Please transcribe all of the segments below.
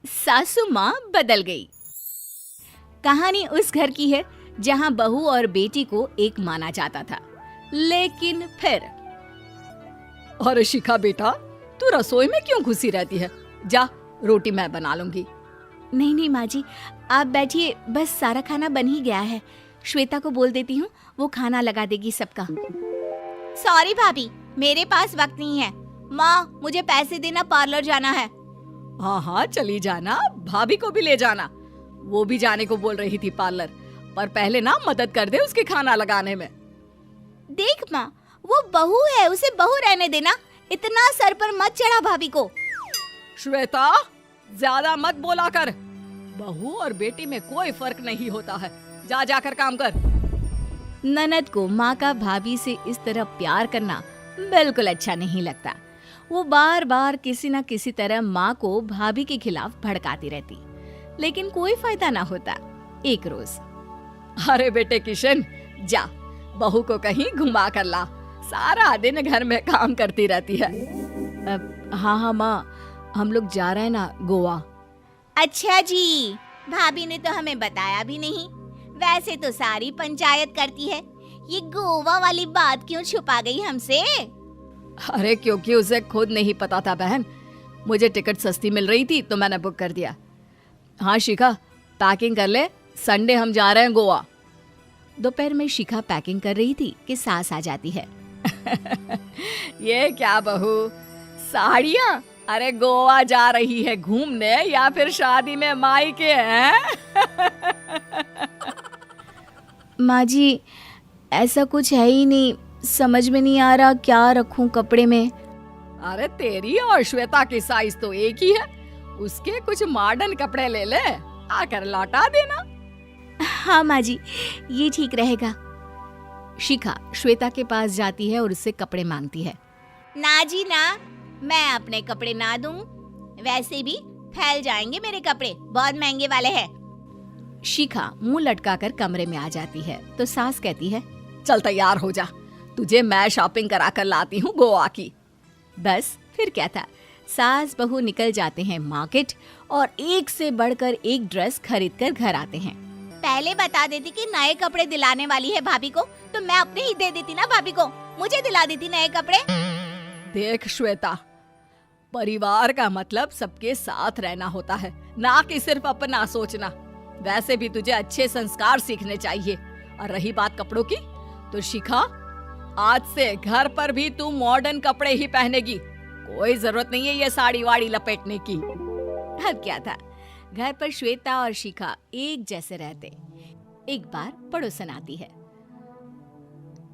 सासू माँ बदल गई। कहानी उस घर की है जहाँ बहू और बेटी को एक माना जाता था, लेकिन फिर अरे शिखा बेटा, तू रसोई में क्यों घुसी रहती है? जा, रोटी मैं बना लूंगी। नहीं नहीं माँ जी, आप बैठिए, बस सारा खाना बन ही गया है। श्वेता को बोल देती हूँ, वो खाना लगा देगी सबका। सॉरी भाभी, मेरे पास वक्त नहीं है। माँ, मुझे पैसे देना, पार्लर जाना है। हाँ हाँ चली जाना, भाभी को भी ले जाना। वो भी जाने को बोल रही थी पार्लर, पर पहले ना मदद कर दे उसके खाना लगाने में। देख माँ, वो बहू है, उसे बहू रहने देना, इतना सर पर मत चढ़ा भाभी को। श्वेता, ज्यादा मत बोला कर। बहू और बेटी में कोई फर्क नहीं होता है। जा जाकर काम कर। ननद को माँ का भाभी से इस तरह प्यार करना बिल्कुल अच्छा नहीं लगता। वो बार बार किसी न किसी तरह माँ को भाभी के खिलाफ भड़काती रहती, लेकिन कोई फायदा ना होता। एक रोज, अरे बेटे किशन, जा बहू को कहीं घुमा कर ला, सारा दिन घर में काम करती रहती है। हाँ माँ, हम लोग जा रहे हैं ना गोवा। अच्छा जी, भाभी ने तो हमें बताया भी नहीं। वैसे तो सारी पंचायत करती है, ये गोवा वाली बात क्यों छुपा गई हमसे? अरे क्योंकि उसे खुद नहीं पता था बहन। मुझे टिकट सस्ती मिल रही थी तो मैंने बुक कर दिया। हाँ शिखा, पैकिंग कर ले, संडे हम जा रहे हैं गोवा। दोपहर में शिखा पैकिंग कर रही थी कि सास आ जाती है। ये क्या बहू, साड़ियाँ? अरे गोवा जा रही है घूमने या फिर शादी में मायके हैं? माँ जी, ऐसा कुछ है ही नहीं, समझ में नहीं आ रहा क्या रखूं कपड़े में। अरे तेरी और श्वेता की साइज तो एक ही है, उसके कुछ मॉडर्न कपड़े ले ले, आकर लौटा देना। हाँ माँ जी, ये ठीक रहेगा। शिखा श्वेता के पास जाती है और उससे कपड़े मांगती है। ना जी ना, मैं अपने कपड़े ना दूं, वैसे भी फैल जाएंगे मेरे कपड़े, बहुत महंगे वाले हैं। शिखा मुंह लटकाकर कमरे में आ जाती है तो सास कहती है, चल तैयार हो जा, तुझे मैं शॉपिंग करा कर लाती हूँ गोवा की। बस फिर क्या था, सास बहू निकल जाते हैं मार्केट और एक से बढ़कर एक ड्रेस खरीद कर घर आते हैं। पहले बता देती कि नए कपड़े दिलाने वाली है भाभी को, तो मैं अपने ही दे देती ना भाभी को, मुझे दिला देती नए कपड़े। देख श्वेता, परिवार का मतलब सबके साथ रहना होता है, ना कि सिर्फ अपना सोचना। वैसे भी तुझे अच्छे संस्कार सीखने चाहिए। और रही बात कपड़ों की, तो शिखा, आज से घर पर भी तू मॉडर्न कपड़े ही पहनेगी। कोई जरूरत नहीं है ये साड़ी वाड़ी लपेटने की। अब क्या था, घर पर श्वेता और शिखा एक जैसे रहते। एक बार पड़ोसन आती है।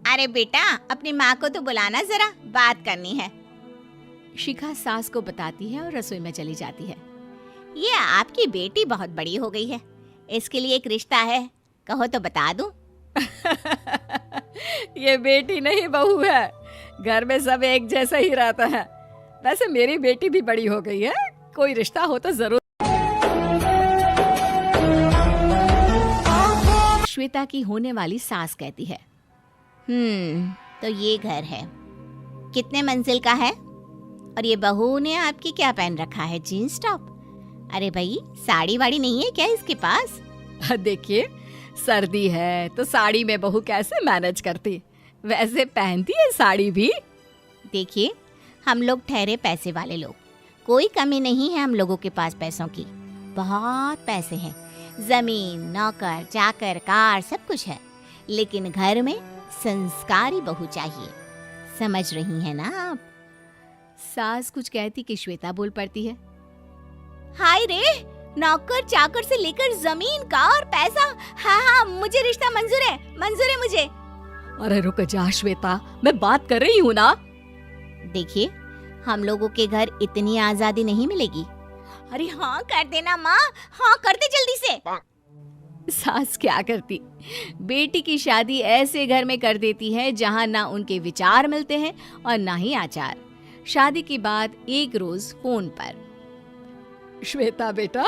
अरे बेटा, अपनी माँ को तो बुलाना जरा, बात करनी है। शिखा सास को बताती है और रसोई में चली जाती है। ये आपकी बेटी बहुत बड़ी हो गई है, इसके लिए एक रिश्ता है, कहो तो बता दूं। ये बेटी नहीं बहू है, घर में सब एक जैसा ही रहता है। वैसे मेरी बेटी भी बड़ी हो गई है, कोई रिश्ता हो तो जरूर। श्वेता की होने वाली सास कहती है, तो ये घर है, कितने मंजिल का है? और ये बहू ने आपकी क्या पहन रखा है, जीन्स टॉप? अरे भाई, साड़ी वाड़ी नहीं है क्या इसके पास? देखिए, सर्दी है तो साड़ी में बहू कैसे मैनेज करती, वैसे पहनती है साड़ी भी। देखिए, हम लोग ठहरे पैसे वाले लोग, कोई कमी नहीं है हम लोगों के पास पैसों की, बहुत पैसे हैं, जमीन, नौकर चाकर, कार, सब कुछ है, लेकिन घर में संस्कारी बहू चाहिए। समझ रही हैं ना आप? सास कुछ कहती कि श्वेता बोल पड़ती है, हाय रे, नौकर चाकर से लेकर जमीन, कार, पैसा, हाँ हाँ, मुझे रिश्ता मंजूर है, मंजूर है मुझे। अरे रुक जा श्वेता, मैं बात कर रही हूँ ना। देखिए, हम लोगों के घर इतनी आजादी नहीं मिलेगी। अरे हाँ कर देना माँ, हाँ कर दे जल्दी से। सास क्या करती, बेटी की शादी ऐसे घर में कर देती है जहाँ ना उनके विचार मिलते हैं और ना ही आचार। शादी के बाद एक रोज फोन पर, श्वेता बेटा,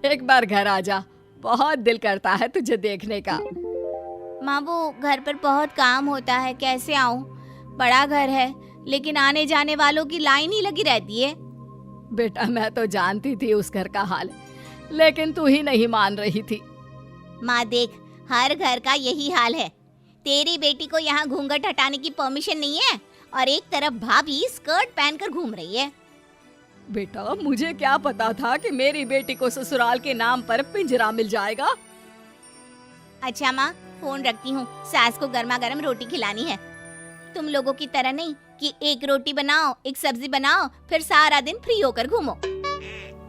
एक बार घर आ जा, बहुत दिल करता है तुझे देखने का। माँ, वो घर पर बहुत काम होता है, कैसे आऊँ? बड़ा घर है, लेकिन आने जाने वालों की लाइन ही लगी रहती है। बेटा मैं तो जानती थी उस घर का हाल, लेकिन तू ही नहीं मान रही थी। माँ देख, हर घर का यही हाल है। तेरी बेटी को यहाँ घूंघट हटाने की परमिशन नहीं है और एक तरफ भाभी स्कर्ट पहनकर घूम रही है। बेटा मुझे क्या पता था कि मेरी बेटी को ससुराल के नाम पर पिंजरा मिल जाएगा। अच्छा माँ, फोन रखती हूँ, सास को गर्मा गर्म रोटी खिलानी है। तुम लोगों की तरह नहीं कि एक रोटी बनाओ, एक सब्जी बनाओ, फिर सारा दिन फ्री होकर घूमो।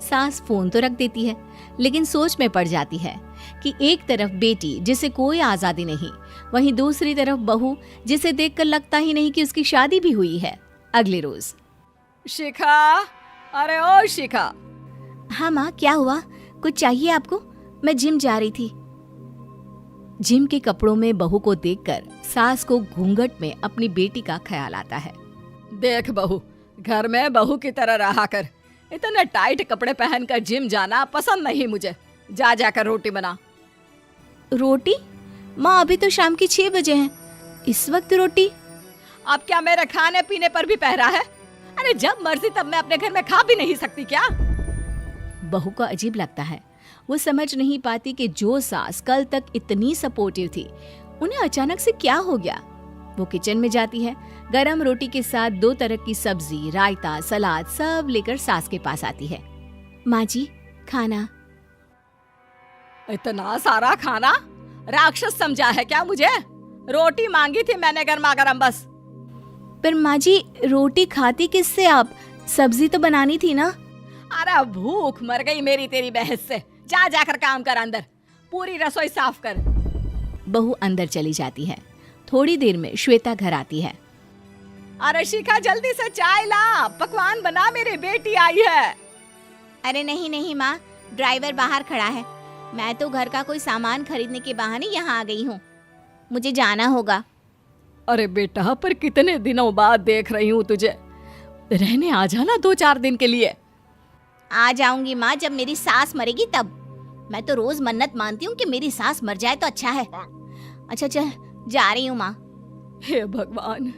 सास फोन तो रख देती है, लेकिन सोच में पड़ जाती है कि एक तरफ बेटी जिसे कोई आजादी नहीं, वहीं दूसरी तरफ बहू जिसे देखकर लगता ही नहीं कि उसकी शादी भी हुई है। अगले रोज। शिखा, अरे ओ शिखा। हाँ माँ, क्या हुआ? कुछ चाहिए आपको? मैं जिम जा रही थी। जिम के कपड़ों में बहू को देखकर सास को घूंघट में अपनी बेटी का ख्याल आता है। देख बहू, घर में बहू की तरह रहा कर। इतने टाइट कपड़े पहनकर जिम जाना पसंद नहीं मुझे। जा जाकर रोटी बना। रोटी? माँ अभी तो शाम की 6 बजे हैं, इस वक्त रोटी? अब क्या मेरे खाने पीने पर भी पहरा है? अरे जब मर्जी तब मैं अपने घर में खा भी नहीं सकती क्या? बहू को अजीब लगता है। वो समझ नहीं पाती कि जो सास कल तक इतनी सपोर्टिव थी, उन्हें अचानक से क्या हो गया। वो किचन में जाती है, गरम रोटी के साथ 2 तरह की सब्जी, रायता, सलाद सब लेकर सास के पास आती है। माँ जी, खाना। इतना सारा खाना? राक्षस समझा है क्या मुझे? रोटी मांगी थी मैंने गर्मा गर्म बस। पर माँ जी, रोटी खाती किससे आप? सब्जी तो बनानी थी ना। अरे भूख मर गई मेरी तेरी बहस से। जा जाकर काम कर, अंदर पूरी रसोई साफ कर। बहू अंदर चली जाती है। थोड़ी देर में श्वेता घर आती है। अरे शिखा जल्दी से चाय ला, पकवान बना, मेरी बेटी आई है। अरे नहीं नहीं माँ, ड्राइवर बाहर खड़ा है। मैं तो घर का कोई सामान खरीदने के बहाने यहाँ आ गई हूँ, मुझे जाना होगा। अरे बेटा, पर कितने दिनों बाद देख रही हूँ तुझे, रहने आ जाना 2-4 दिन के लिए। आ जाऊंगी माँ, जब मेरी सास मरेगी तब। मैं तो रोज मन्नत मानती हूँ कि मेरी सास मर जाए तो अच्छा है। अच्छा चल, जा रही हूँ माँ। हे भगवान,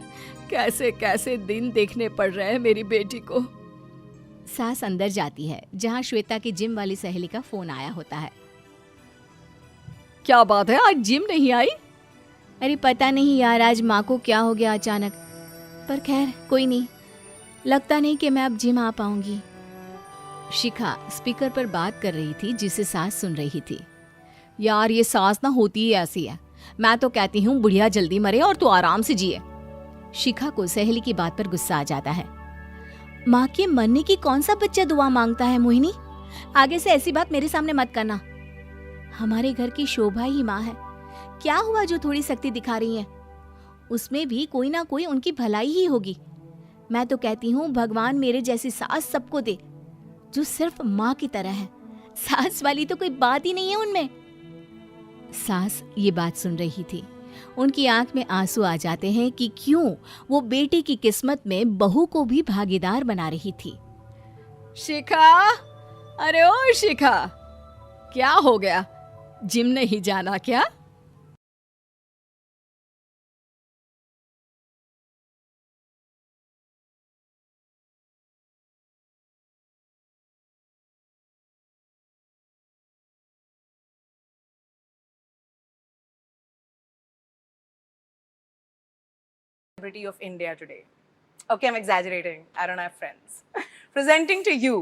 कैसे कैसे दिन देखने पड़ रहे हैं मेरी बेटी को। सास अंदर जाती है, जहाँ श्वेता की जिम वाली सहेली का फोन आया होता है। क्या बात है, आज जिम नहीं आई? अरे पता नहीं यार, आज माँ को क्या हो गया अचानक। पर खैर कोई नहीं, लगता नहीं कि मैं अब जिम आ पाऊंगी। शिखा स्पीकर पर बात कर रही थी, जिसे सास सुन रही थी। यार ये सास ना होती ही ऐसी है। मैं तो कहती हूँ बुढ़िया जल्दी मरे और तू आराम से जिए। शिखा को सहेली की बात पर गुस्सा आ जाता है। माँ के मरने की कौन सा बच्चा दुआ मांगता है मोहिनी? आगे से ऐसी बात मेरे सामने मत करना। हमारे घर की शोभा ही माँ है। क्या हुआ जो थोड़ी सख्ती दिखा रही है? उसमें भी कोई ना कोई उनकी भलाई ही होगी। मैं तो कहती हूँ भगवान मेरे जैसी सास सबको दे, जो सिर्फ माँ की तरह है। सास वाली तो कोई बात ही नहीं है उनमें। सास ये बात सुन रही थी। उनकी आंख में आंसू आ जाते हैं कि क्यों वो बेटे की किस्मत में बहू को भी भागीदार बना रही थी। शिखा, अरे ओ शिखा, क्या हो गया? जिम नहीं जाना क्या? Celebrity of India today. Okay, I'm exaggerating. I don't have friends. Presenting to you